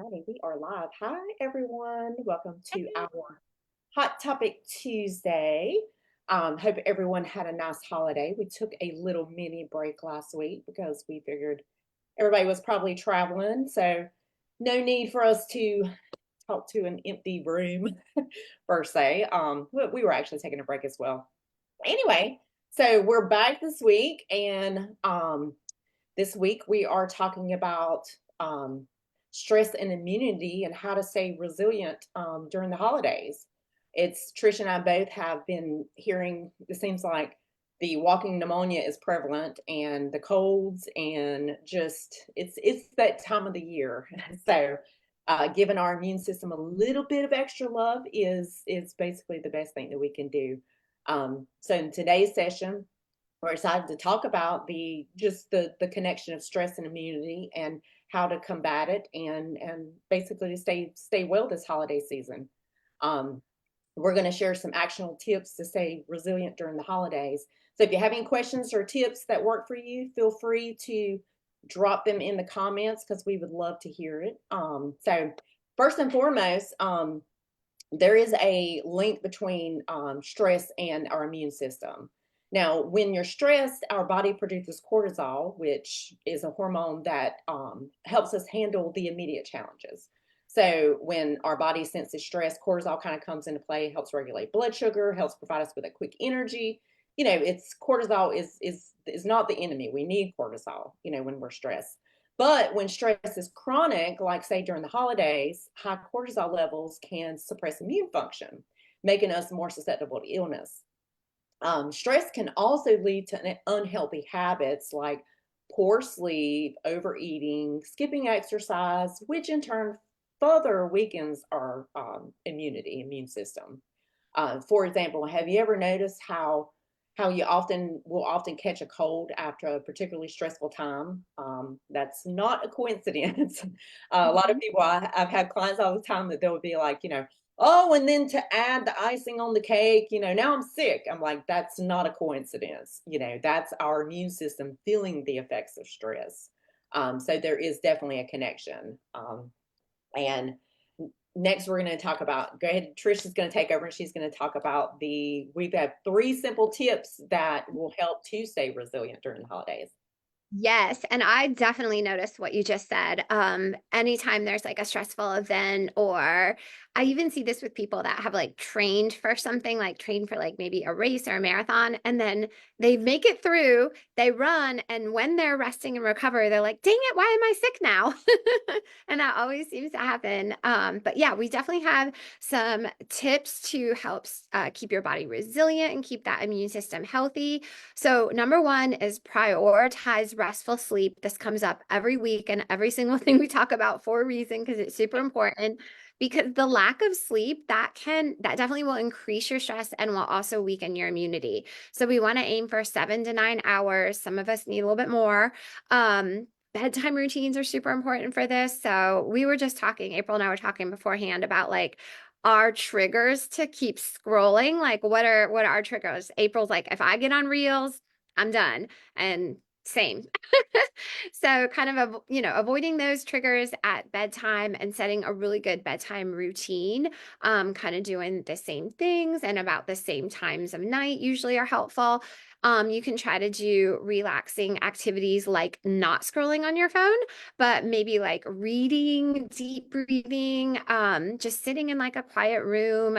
Alrighty, we are live. Hi, everyone. Welcome to our Hot Topic Tuesday. Hope everyone had a nice holiday. We took a little mini break last week because we figured everybody was probably traveling, so no need for us to talk to an empty room per se. We were actually taking a break as well. Anyway, so we're back this week, and this week we are talking about um, stress and immunity and how to stay resilient during the holidays. It's Trish and I both have been hearing, it seems like the walking pneumonia is prevalent and the colds and just it's that time of the year. So giving our immune system a little bit of extra love is basically the best thing that we can do. So in today's session, we're excited to talk about the connection of stress and immunity and how to combat it and basically to stay well this holiday season. Um, we're going to share some actionable tips to stay resilient during the holidays. So if you have any questions or tips that work for you, feel free to drop them in the comments because we would love to hear it. So first and foremost, there is a link between stress and our immune system. Now, when you're stressed, our body produces cortisol, which is a hormone that helps us handle the immediate challenges. So, when our body senses stress, cortisol kind of comes into play, helps regulate blood sugar, helps provide us with a quick energy. It's cortisol is not the enemy. We need cortisol, when we're stressed. But when stress is chronic, like say during the holidays, high cortisol levels can suppress immune function, making us more susceptible to illness. Stress can also lead to unhealthy habits like poor sleep, overeating, skipping exercise, which in turn further weakens our immune system. For example, have you ever noticed how you often catch a cold after a particularly stressful time? That's not a coincidence. A lot of Mhm. people I've had clients all the time that they'll be like, oh, and then to add the icing on the cake, now I'm sick. I'm like, that's not a coincidence. That's our immune system feeling the effects of stress. So there is definitely a connection. And next, we're going to talk about, go ahead, Trish is going to take over and she's going to talk about we've had 3 simple tips that will help to stay resilient during the holidays. Yes, and I definitely noticed what you just said. Anytime there's like a stressful event, or I even see this with people that have like trained for something, like trained for like maybe a race or a marathon, and then they make it through, they run, and when they're resting and recover, they're like, dang it, why am I sick now? And that always seems to happen. But yeah, we definitely have some tips to help keep your body resilient and keep that immune system healthy. So, number one is prioritize restful sleep. This comes up every week and every single thing we talk about for a reason because it's super important. Because the lack of sleep that definitely will increase your stress and will also weaken your immunity. So we want to aim for 7 to 9 hours. Some of us need a little bit more. Bedtime routines are super important for this. So we were just talking, April and I were talking beforehand about like our triggers to keep scrolling. Like what are our triggers? April's like, if I get on Reels, I'm done. And same. So kind of avoiding those triggers at bedtime and setting a really good bedtime routine, kind of doing the same things and about the same times of night usually are helpful. You can try to do relaxing activities like not scrolling on your phone, but maybe like reading, deep breathing, just sitting in like a quiet room,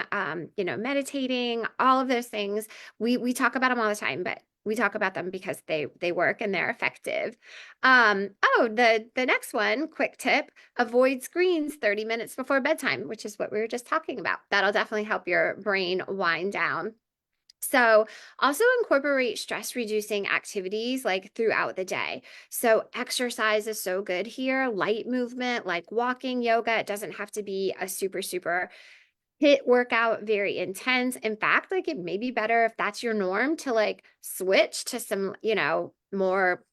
meditating, all of those things. We talk about them all the time, but we talk about them because they work and they're effective. The next one, quick tip, avoid screens 30 minutes before bedtime, which is what we were just talking about. That'll definitely help your brain wind down. So, also incorporate stress reducing activities like throughout the day. So, exercise is so good here, light movement like walking, yoga. It doesn't have to be a super hit workout, very intense. In fact, like it may be better if that's your norm to like switch to some, more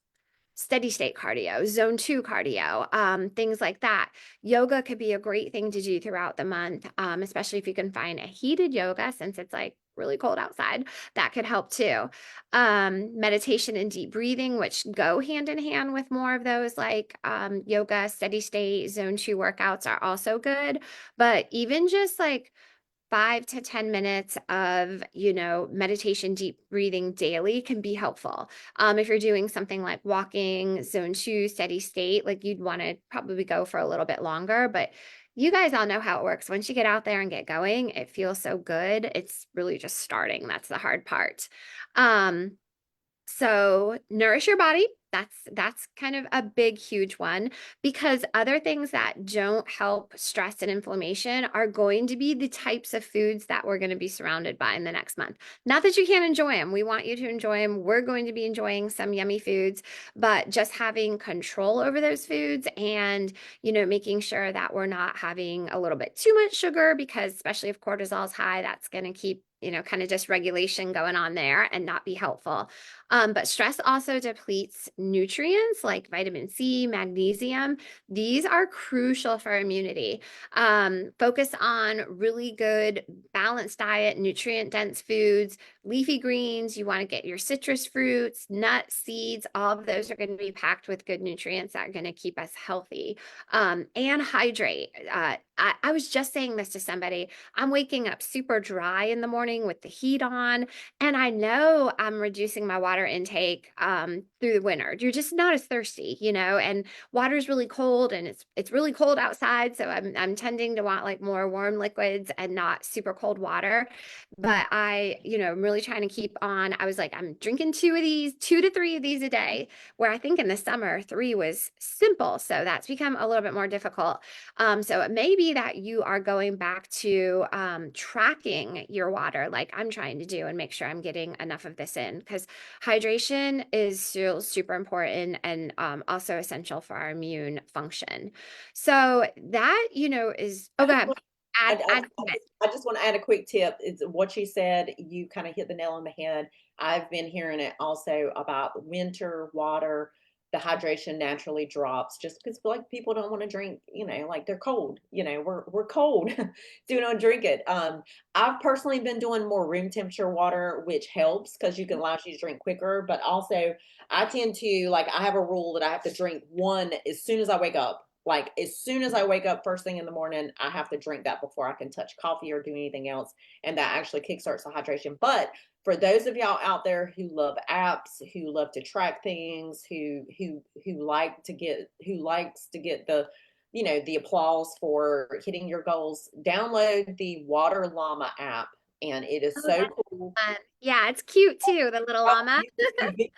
steady state cardio, zone two cardio, things like that. Yoga could be a great thing to do throughout the month, especially if you can find a heated yoga since it's like really cold outside. That could help too. Meditation and deep breathing, which go hand in hand with more of those like yoga, steady state, zone two workouts are also good. But even just like 5 to 10 minutes of, meditation, deep breathing daily can be helpful. If you're doing something like walking, zone two, steady state, like you'd want to probably go for a little bit longer, but you guys all know how it works. Once you get out there and get going, it feels so good. It's really just starting. That's the hard part. Um, so nourish your body. That's kind of a big, huge one because other things that don't help stress and inflammation are going to be the types of foods that we're going to be surrounded by in the next month. Not that you can't enjoy them. We want you to enjoy them. We're going to be enjoying some yummy foods, but just having control over those foods and, making sure that we're not having a little bit too much sugar because especially if cortisol is high, that's going to keep kind of dysregulation going on there and not be helpful. But stress also depletes nutrients like vitamin C, magnesium. These are crucial for immunity. Focus on really good balanced diet, nutrient dense foods, leafy greens. You want to get your citrus fruits, nuts, seeds. All of those are going to be packed with good nutrients that are going to keep us healthy. And hydrate. I was just saying this to somebody. I'm waking up super dry in the morning with the heat on. And I know I'm reducing my water intake through the winter. You're just not as thirsty, and water is really cold and it's really cold outside. So I'm tending to want like more warm liquids and not super cold water. But I'm really trying to keep on. I was like, I'm drinking 2 to 3 of these a day, where I think in the summer 3 was simple. So that's become a little bit more difficult. So it may be that you are going back to tracking your water, like I'm trying to do, and make sure I'm getting enough of this in because hydration is still super important and also essential for our immune function. So that, is, oh, I go just ahead. want, Add to it. I just want to add a quick tip. It's what you said. You kind of hit the nail on the head. I've been hearing it also about winter water. The hydration naturally drops just because like people don't want to drink, like they're cold. We're cold, so we don't drink it. I've personally been doing more room temperature water, which helps because you can allow you to drink quicker. But also, I tend to like I have a rule that I have to drink one as soon as I wake up. Like as soon as I wake up first thing in the morning, I have to drink that before I can touch coffee or do anything else. And that actually kickstarts the hydration. But for those of y'all out there who love apps, who love to track things, who likes to get the the applause for hitting your goals, download the Water Llama app. And it is Oh, so that's cool. fun. Yeah, it's cute too, the little Well, llama.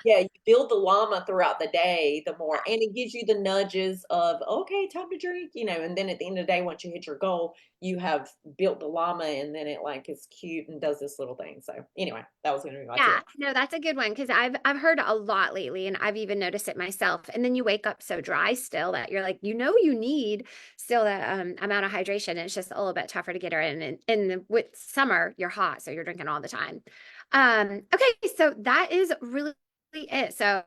yeah, you build the llama throughout the day, the more, and it gives you the nudges of, okay, time to drink, and then at the end of the day, once you hit your goal, you have built the llama, and then it like is cute and does this little thing. So anyway, that was going to be my Yeah, tip. no, that's a good one because I've heard a lot lately, and I've even noticed it myself. And then you wake up so dry still that you're like, you need still that amount of hydration. It's just a little bit tougher to get her in. And with summer, you're hot, so you're drinking all the time. Okay, so that is really it. So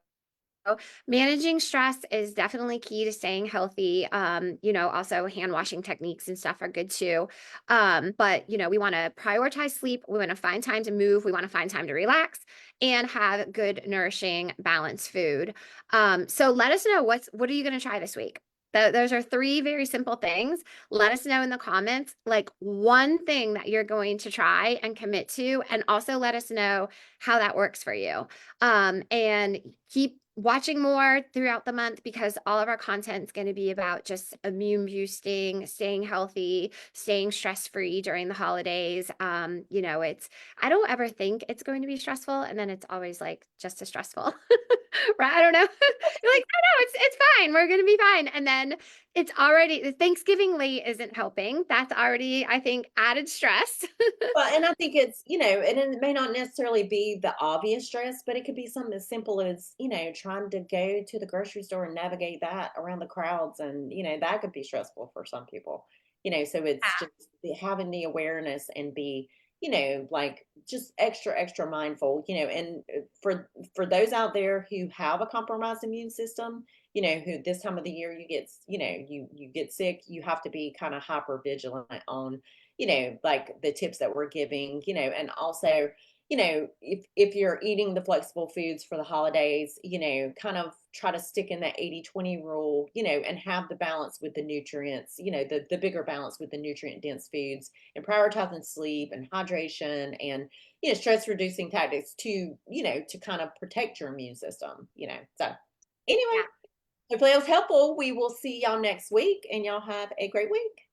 managing stress is definitely key to staying healthy. Also hand washing techniques and stuff are good too. But we want to prioritize sleep. We want to find time to move. We want to find time to relax and have good, nourishing, balanced food. So let us know what are you going to try this week? Those are 3 very simple things. Let us know in the comments, like one thing that you're going to try and commit to, and also let us know how that works for you. And keep watching more throughout the month because all of our content is going to be about just immune boosting, staying healthy, staying stress free during the holidays. It's I don't ever think it's going to be stressful, and then it's always like just as stressful. Right? I don't know. You're like, no, it's fine. We're gonna be fine. And then it's already Thanksgiving late isn't helping. That's already, I think, added stress. Well, and I think it's, and it may not necessarily be the obvious stress, but it could be something as simple as, trying to go to the grocery store and navigate that around the crowds. And, that could be stressful for some people, so it's just having the awareness and be like just extra mindful, and for those out there who have a compromised immune system, who this time of the year you get, you get sick, you have to be kind of hyper vigilant on, like the tips that we're giving, and also, if you're eating the flexible foods for the holidays, kind of try to stick in that 80-20 rule, and have the balance with the nutrients, the bigger balance with the nutrient dense foods, and prioritizing sleep and hydration and, stress reducing tactics to, to kind of protect your immune system, So anyway, Yeah. hopefully it was helpful. We will see y'all next week and y'all have a great week.